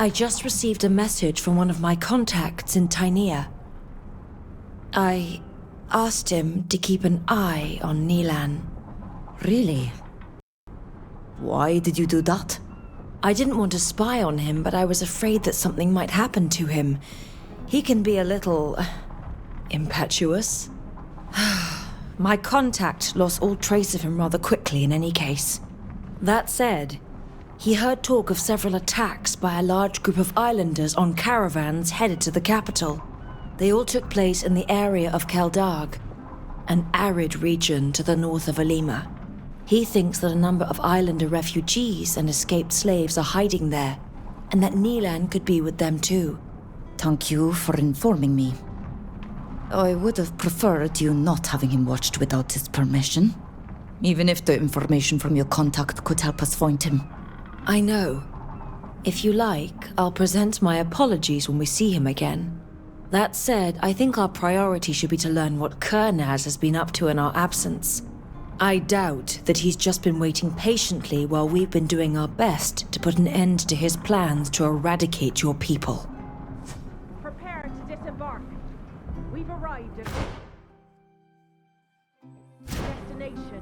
I just received a message from one of my contacts in Tynea. I asked him to keep an eye on Nilan. Really? Why did you do that? I didn't want to spy on him, but I was afraid that something might happen to him. He can be a little impetuous. My contact lost all trace of him rather quickly in any case. That said, he heard talk of several attacks by a large group of islanders on caravans headed to the capital. They all took place in the area of Keldarg, an arid region to the north of Alima. He thinks that a number of islander refugees and escaped slaves are hiding there, and that Nilan could be with them too. Thank you for informing me. I would have preferred you not having him watched without his permission, even if the information from your contact could help us find him. I know. If you like, I'll present my apologies when we see him again. That said, I think our priority should be to learn what Kurnaz has been up to in our absence. I doubt that he's just been waiting patiently while we've been doing our best to put an end to his plans to eradicate your people. Prepare to disembark. We've arrived at destination.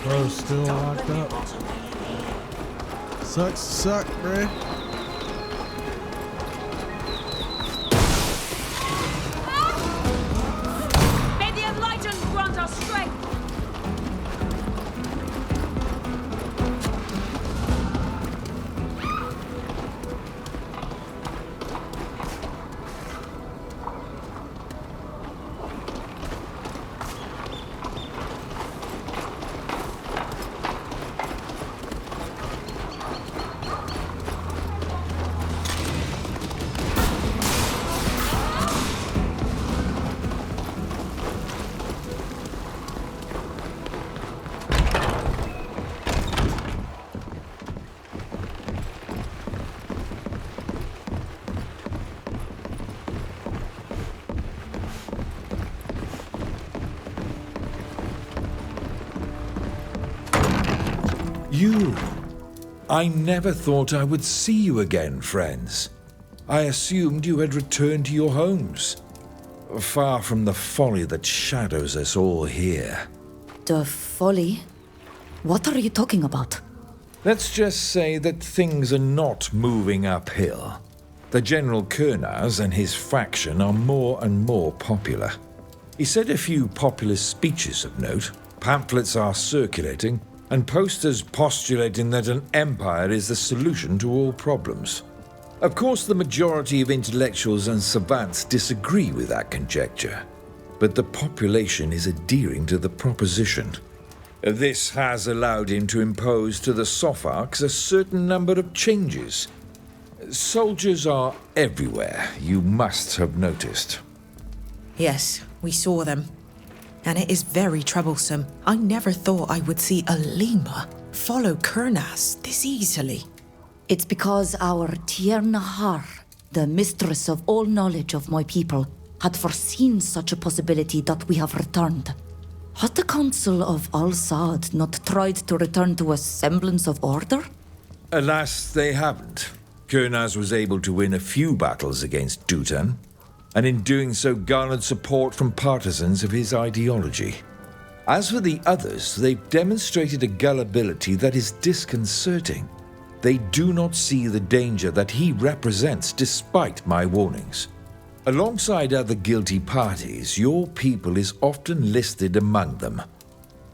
Bro's still locked up. Sucks to suck, bruh. May the Enlightened grant us strength! You! I never thought I would see you again, friends. I assumed you had returned to your homes. Far from the folly that shadows us all here. The folly? What are you talking about? Let's just say that things are not moving uphill. The General Kurnaz and his faction are more and more popular. He said a few populist speeches of note, pamphlets are circulating, and posters postulating that an empire is the solution to all problems. Of course, the majority of intellectuals and savants disagree with that conjecture, but the population is adhering to the proposition. This has allowed him to impose to the Sopharchs a certain number of changes. Soldiers are everywhere, you must have noticed. Yes, we saw them. And it is very troublesome. I never thought I would see Alima follow Kurnaz this easily. It's because our Tiernahar, the mistress of all knowledge of my people, had foreseen such a possibility that we have returned. Had the Council of Al-Saad not tried to return to a semblance of order? Alas, they haven't. Kurnaz was able to win a few battles against Dutan, and in doing so garnered support from partisans of his ideology. As for the others, they've demonstrated a gullibility that is disconcerting. They do not see the danger that he represents despite my warnings. Alongside other guilty parties, your people is often listed among them,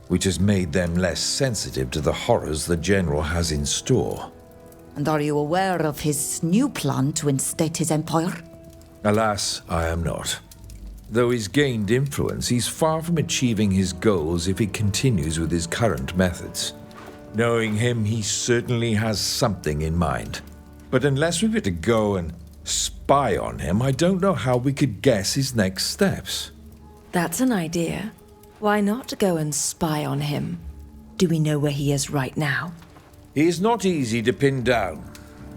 which has made them less sensitive to the horrors the General has in store. And are you aware of his new plan to instate his empire? Alas, I am not. Though he's gained influence, he's far from achieving his goals if he continues with his current methods. Knowing him, he certainly has something in mind. But unless we were to go and spy on him, I don't know how we could guess his next steps. That's an idea. Why not go and spy on him? Do we know where he is right now? He is not easy to pin down.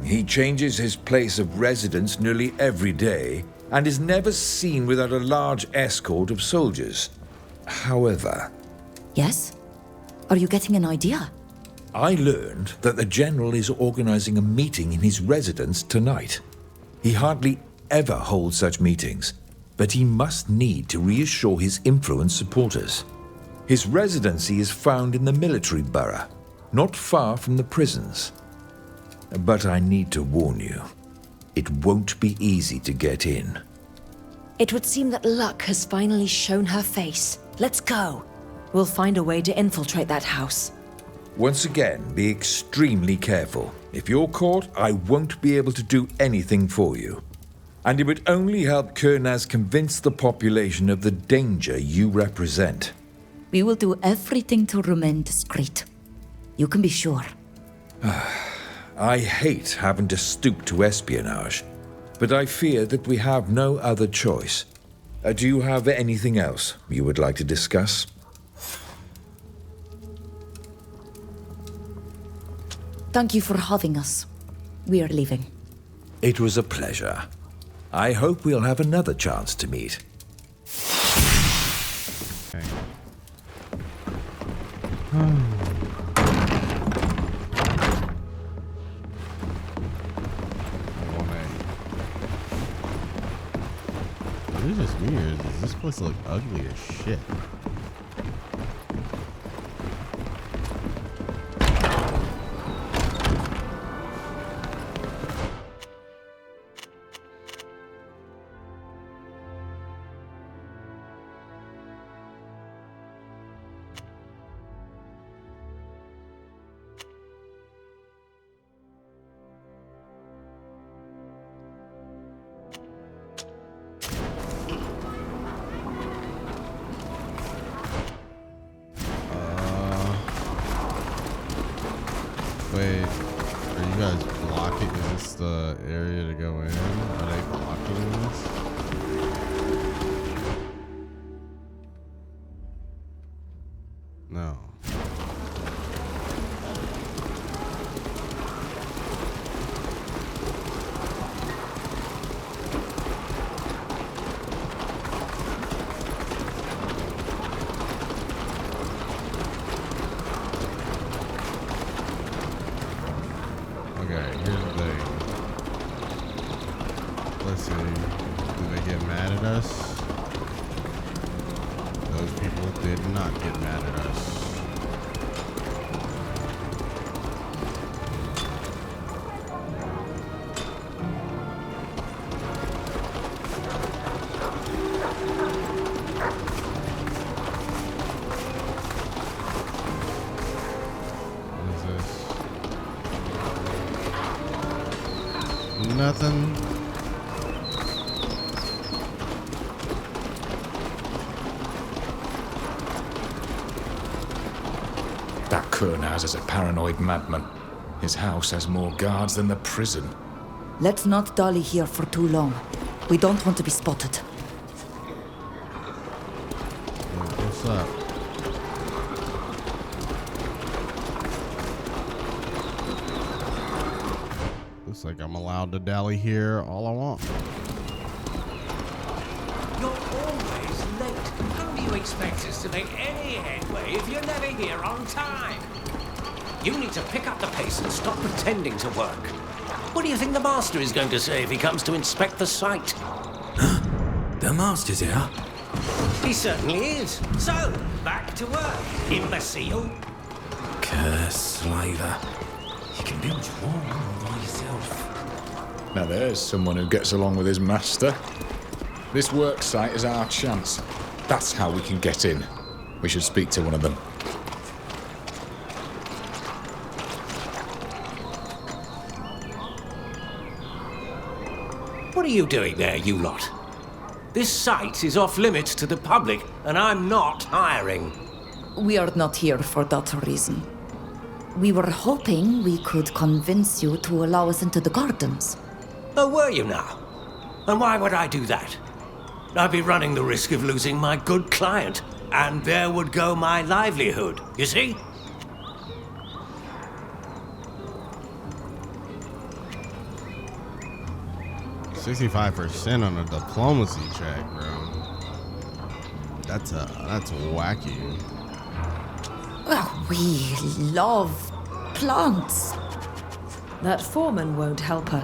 He changes his place of residence nearly every day and is never seen without a large escort of soldiers. However, Yes? Are you getting an idea? I learned that the General is organizing a meeting in his residence tonight. He hardly ever holds such meetings, but he must need to reassure his influence supporters. His residency is found in the military borough, not far from the prisons. But I need to warn you, it won't be easy to get in. It would seem that luck has finally shown her face. Let's go. We'll find a way to infiltrate that house. Once again, be extremely careful. If you're caught, I won't be able to do anything for you. And it would only help Kurnaz convince the population of the danger you represent. We will do everything to remain discreet. You can be sure. I hate having to stoop to espionage, but I fear that we have no other choice. Do you have anything else you would like to discuss? Thank you for having us. We are leaving. It was a pleasure. I hope we'll have another chance to meet. Okay. This is just weird. This place looks ugly as shit. Wait, are you guys blocking? Is this the area to go in? Are they blocking this? No. Okay, here's the thing. Let's see. Do they get mad at us? Those people did not get mad at us. What is this? Nothing. That Kurnaz is a paranoid madman. His house has more guards than the prison. Let's not dally here for too long. We don't want to be spotted. What's up? Looks like I'm allowed to dally here all I want. You're always late. How do you expect us to make any headway if you're never here on time? You need to pick up the pace and stop pretending to work. What do you think the Master is going to say if he comes to inspect the site? The Master's here. He certainly is. So, back to work, imbecile. Curse slaver. You can build your wall all by yourself. Now there's someone who gets along with his master. This work site is our chance. That's how we can get in. We should speak to one of them. What are you doing there, you lot? This site is off limits to the public, and I'm not hiring. We are not here for that reason. We were hoping we could convince you to allow us into the gardens. Oh, were you now? And why would I do that? I'd be running the risk of losing my good client, and there would go my livelihood, you see? $65% on a diplomacy check, bro. That's wacky. Well, we love plants. That foreman won't help her.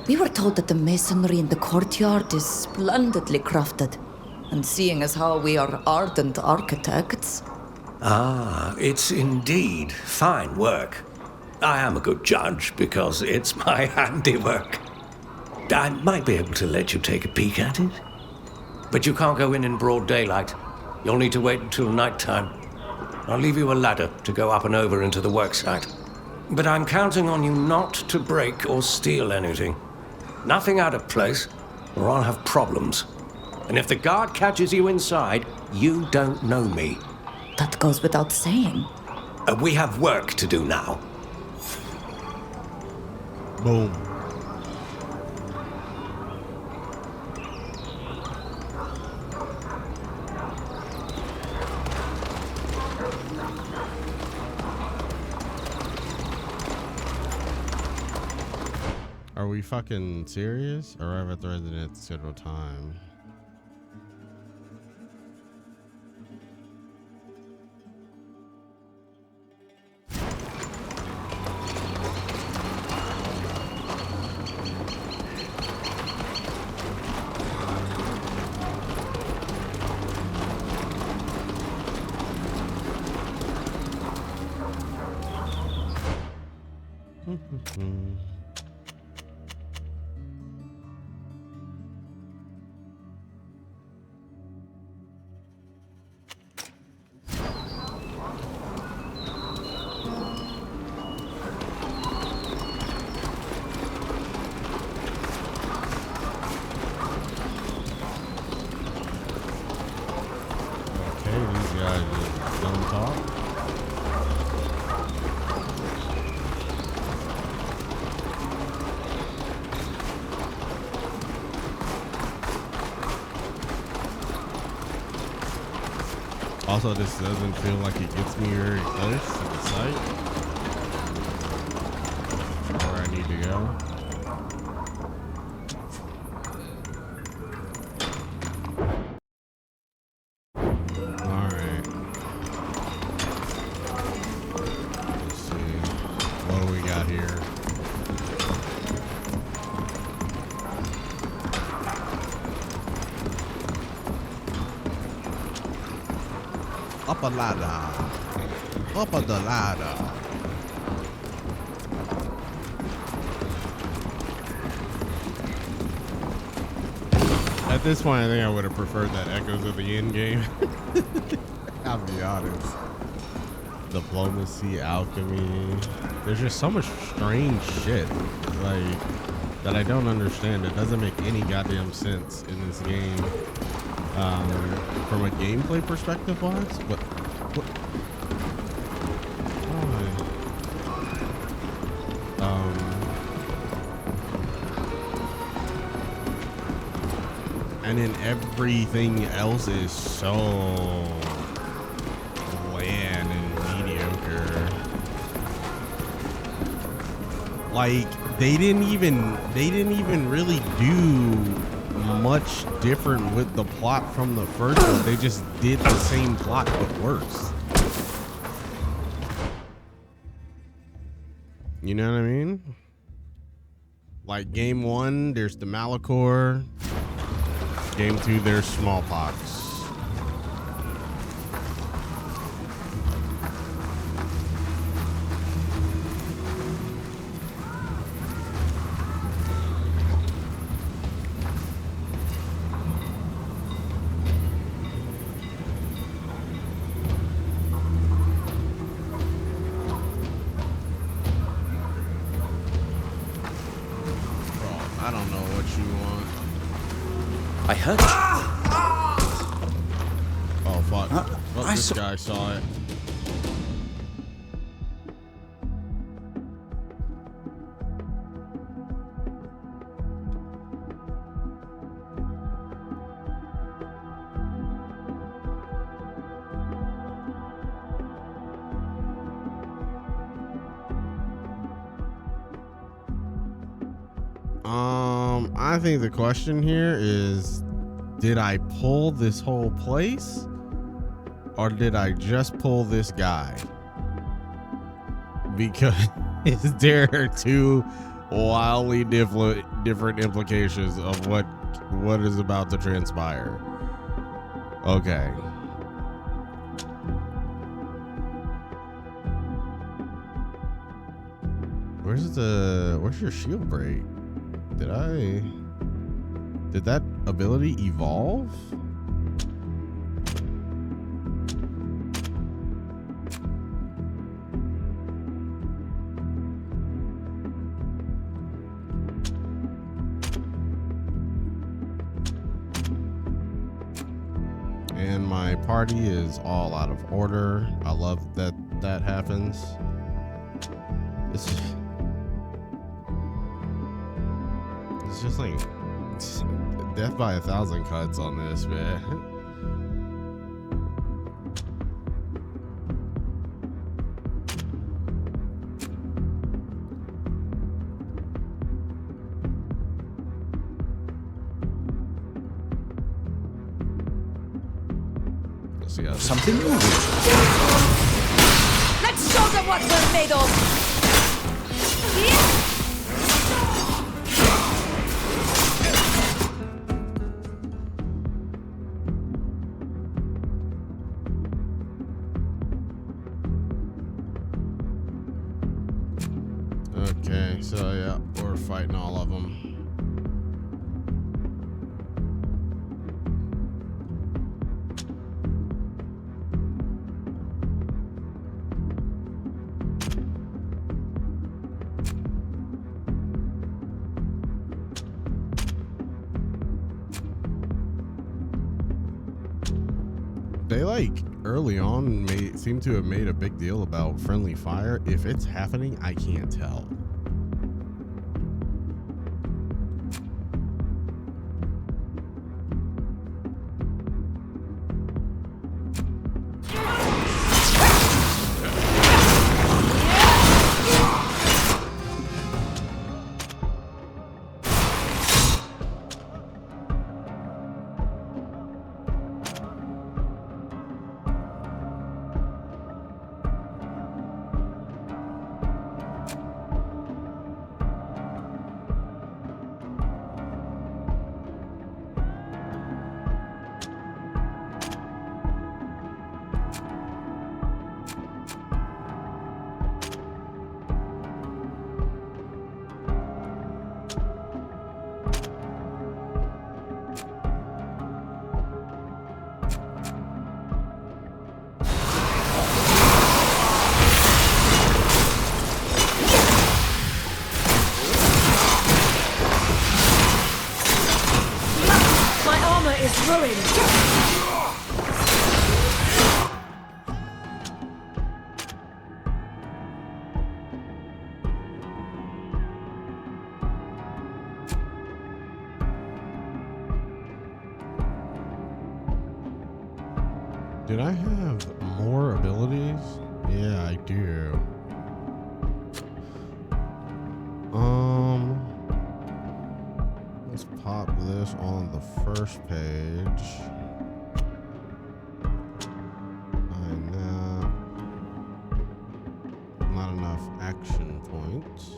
We were told that the masonry in the courtyard is splendidly crafted. And seeing as how we are ardent architects... Ah, it's indeed fine work. I am a good judge because it's my handiwork. I might be able to let you take a peek at it. But you can't go in broad daylight. You'll need to wait until nighttime. I'll leave you a ladder to go up and over into the worksite. But I'm counting on you not to break or steal anything. Nothing out of place, or I'll have problems. And if the guard catches you inside, you don't know me. That goes without saying. We have work to do now. Boom. Are we fucking serious? Arrive at the resident at the scheduled time. Also, this doesn't feel like it gets me very close to the site where I need to go. Alright. Let's see. What do we got here? Up a ladder. Up a the ladder. At this point, I think I would have preferred that Echoes of the End game. I'll be honest. Diplomacy, alchemy. There's just so much strange shit, like, that I don't understand. It doesn't make any goddamn sense in this game. From a gameplay perspective wise, what and then everything else is so bland and mediocre. Like they didn't even really do much different with the plot from the first one. They just did the same plot but worse. You know what I mean? Like game 1, there's the Malachor. Game 2, there's smallpox. I don't know what you want. I heard. Oh fuck! Oh, I this saw- guy saw it. I think the question here is, did I pull this whole place or did I just pull this guy? Because there are two wildly different implications of what is about to transpire. Okay. Where's your shield break? Did that ability evolve? And my party is all out of order. I love that happens. It's just like death by 1,000 cuts on this, man. Let's see how Something moving. Let's show them what we're made of! Okay, so yeah, we're fighting all of them. They like early on seem to have made a big deal about friendly fire. If it's happening, I can't tell. Did I have more abilities? Yeah, I do. Let's pop this on the first page. And not enough action points.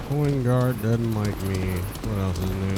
Coin guard doesn't like me. What else is new?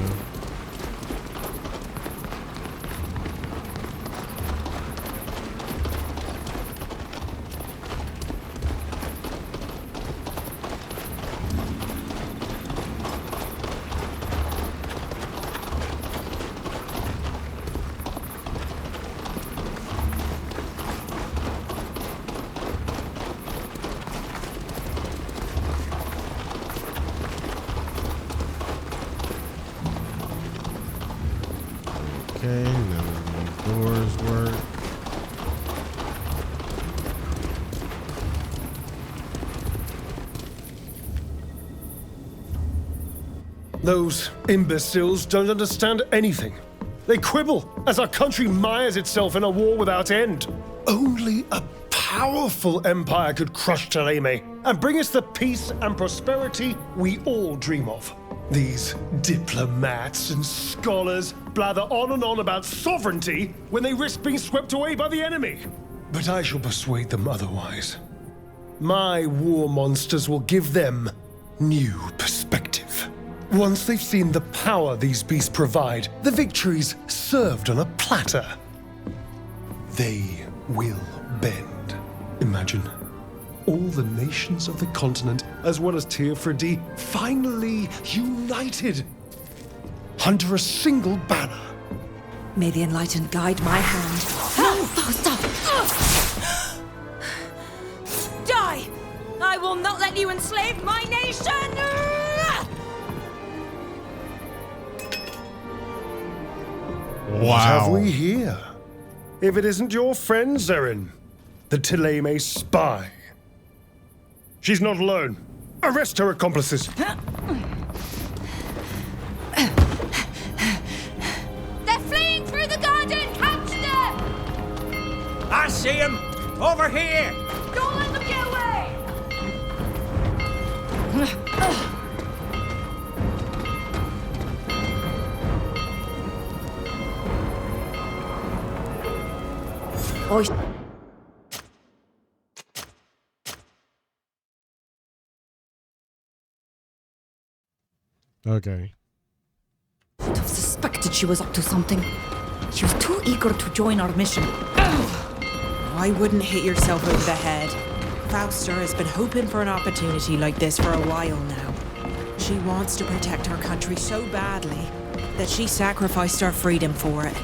Okay, none of these doors work. Those imbeciles don't understand anything. They quibble as our country mires itself in a war without end. Only a powerful empire could crush Thélème and bring us the peace and prosperity we all dream of. These diplomats and scholars blather on and on about sovereignty when they risk being swept away by the enemy. But I shall persuade them otherwise. My war monsters will give them new perspective. Once they've seen the power these beasts provide, the victories served on a platter, they will bend. Imagine all the nations of the continent, as well as Teofredi, finally united under a single banner. May the Enlightened guide my hand. No, Fausta! Die! I will not let you enslave my nation! What have we here? If it isn't your friend, Zerin, the Thélème spy. She's not alone. Arrest her accomplices. They're fleeing through the garden! Catch them! I see him! Over here! Don't let them get away! Oi. Okay. I'd have suspected she was up to something. She was too eager to join our mission. Why wouldn't hit yourself over the head? Fausta has been hoping for an opportunity like this for a while now. She wants to protect her country so badly that she sacrificed our freedom for it.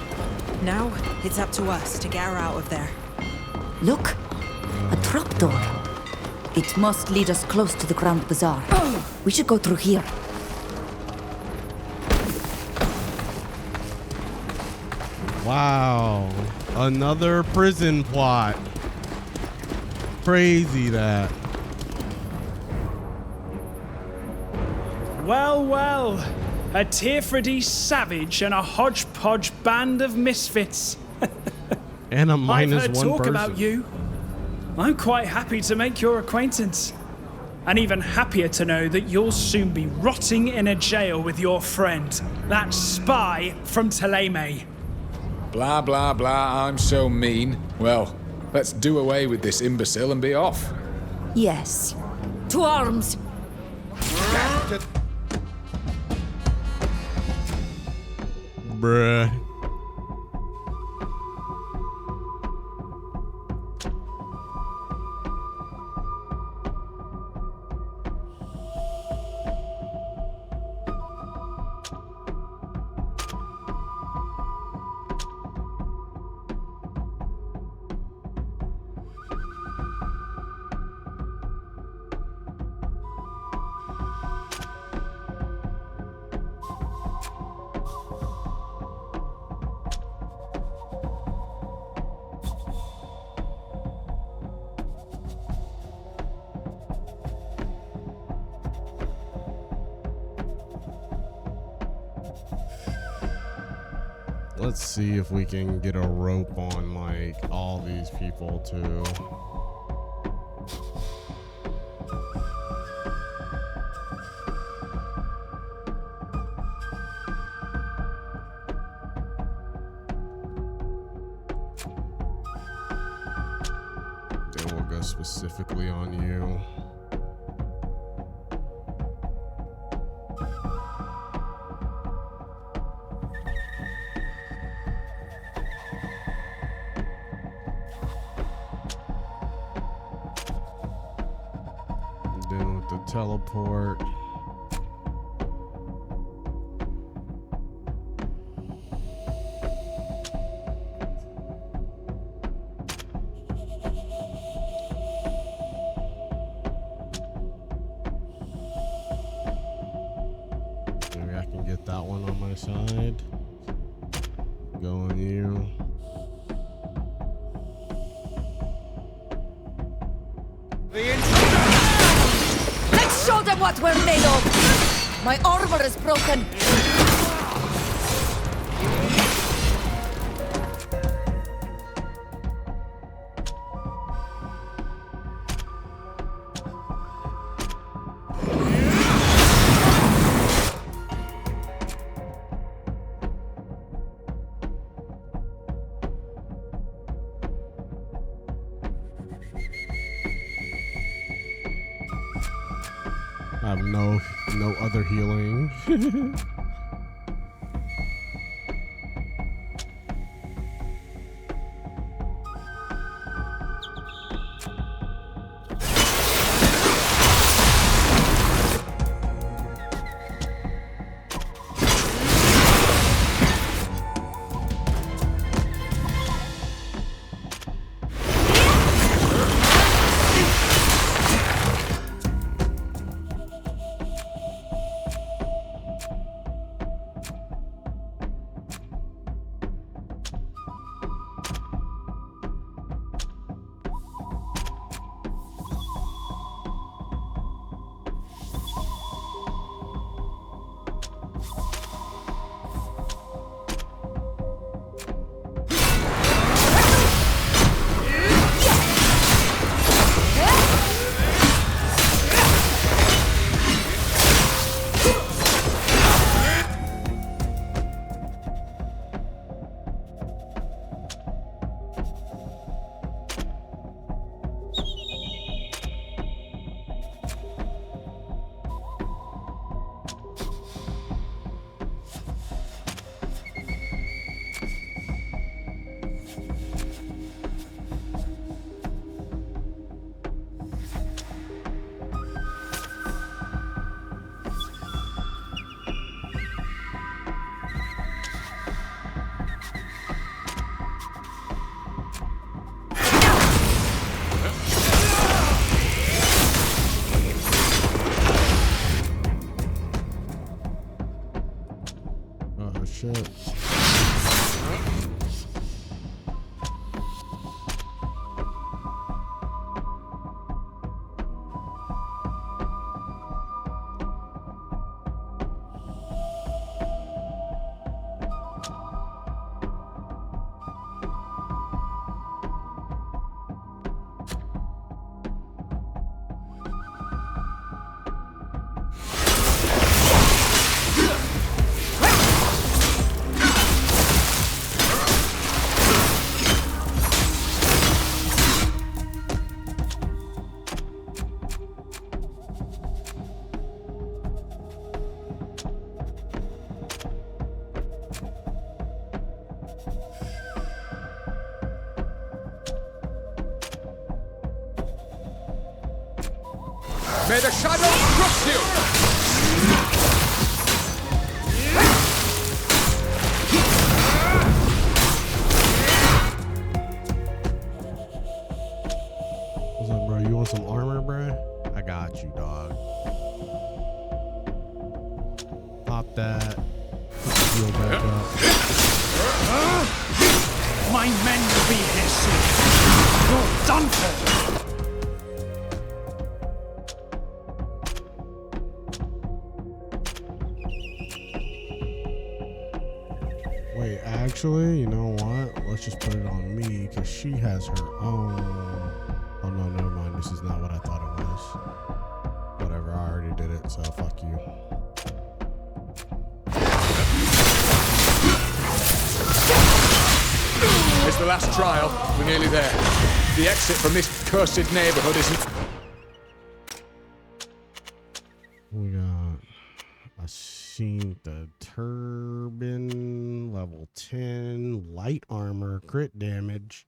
Now, it's up to us to get her out of there. Look, a trapdoor. It must lead us close to the Grand Bazaar. We should go through here. Wow. Another prison plot. Crazy that. Well, well. A Teofredi savage and a hodgepodge band of misfits. And a I've minus heard one talk person. about you. I'm quite happy to make your acquaintance. And even happier to know that you'll soon be rotting in a jail with your friend, that spy from Thélème. Blah, blah, blah, I'm so mean. Well, let's do away with this imbecile and be off. Yes. To arms! Bruh. Let's see if we can get a rope on like all these people too. Then we'll go specifically on you. teleport. Maybe I can get that one on my side. Go on you. Let's show them what we're made of! My armor is broken! I have no other healing. Shit. May the shadow crush you! What's up, bro? You want some armor, bro? I got you, dog. Pop that. Heal back up. My men will be here soon. You're done for. Wait, actually, you know what? Let's just put it on me because she has her own. Oh no, never mind. This is not what I thought it was. Whatever, I already did it, so fuck you. It's the last trial. We're nearly there. The exit from this cursed neighborhood isn't... We got a scene, the turban, level 10, light armor, crit damage.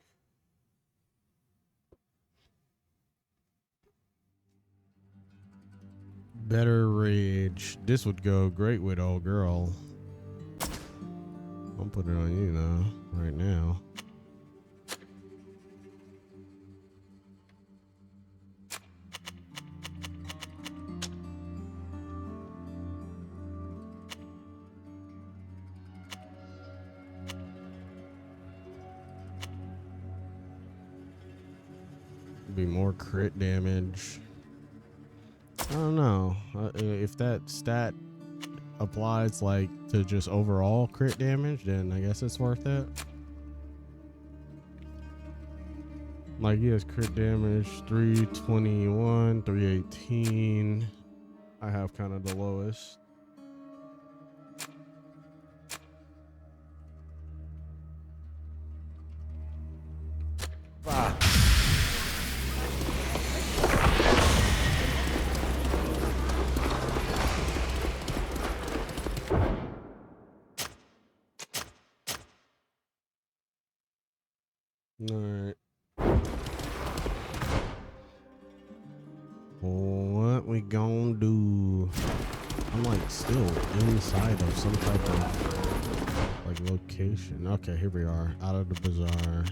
Better rage. This would go great with old girl. I'll put it on you now, right now. Be more crit damage. I don't know if that stat applies like to just overall crit damage, then I guess it's worth it. Like he has crit damage 321, 318. I have kind of the lowest. Alright. What we gonna do? I'm like still inside of some type of like location. Okay, here we are, out of the bazaar.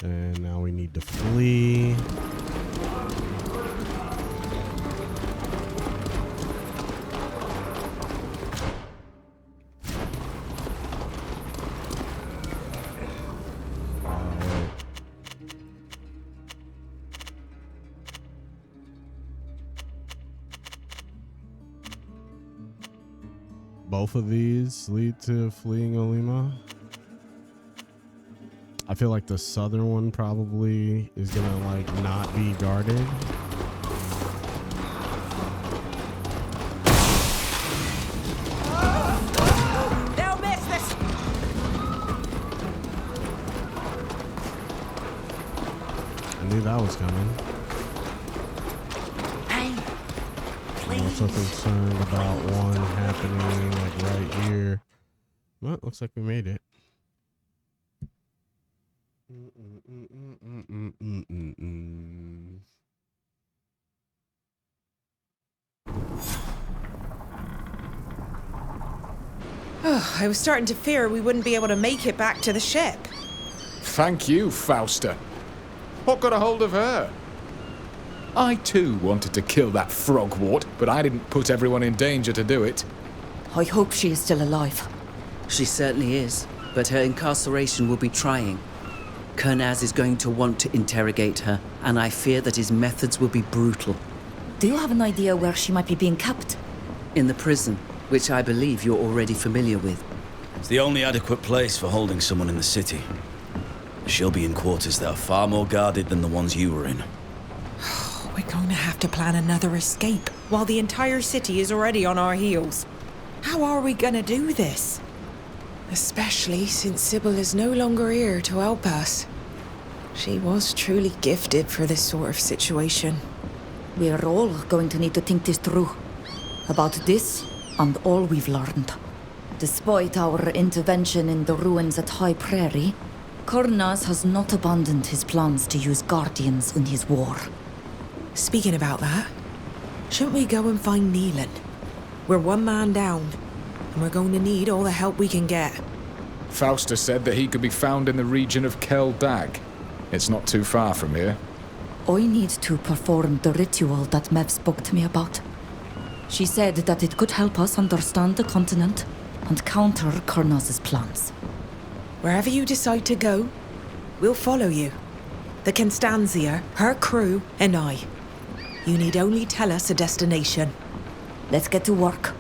And now we need to flee. Both of these lead to fleeing Olima. I feel like the southern one probably is gonna like not be guarded. They'll miss this. I knew that was coming. I'm also concerned about one happening like right here. Well, looks like we made it. Oh, I was starting to fear we wouldn't be able to make it back to the ship. Thank you, Fausta. What got a hold of her? I too wanted to kill that frogwort, but I didn't put everyone in danger to do it. I hope she is still alive. She certainly is, but her incarceration will be trying. Kernaz is going to want to interrogate her, and I fear that his methods will be brutal. Do you have an idea where she might be being kept? In the prison, which I believe you're already familiar with. It's the only adequate place for holding someone in the city. She'll be in quarters that are far more guarded than the ones you were in. We're going to have to plan another escape while the entire city is already on our heels. How are we going to do this? Especially since Sybil is no longer here to help us. She was truly gifted for this sort of situation. We are all going to need to think this through. About this and all we've learned. Despite our intervention in the ruins at High Prairie, Kernaz has not abandoned his plans to use Guardians in his war. Speaking about that, shouldn't we go and find Neelan? We're one man down, and we're going to need all the help we can get. Fausta said that he could be found in the region of Kel Dag. It's not too far from here. I need to perform the ritual that Mev spoke to me about. She said that it could help us understand the continent and counter Kernaz's plans. Wherever you decide to go, we'll follow you. The Constanzia, her crew, and I. You need only tell us a destination. Let's get to work.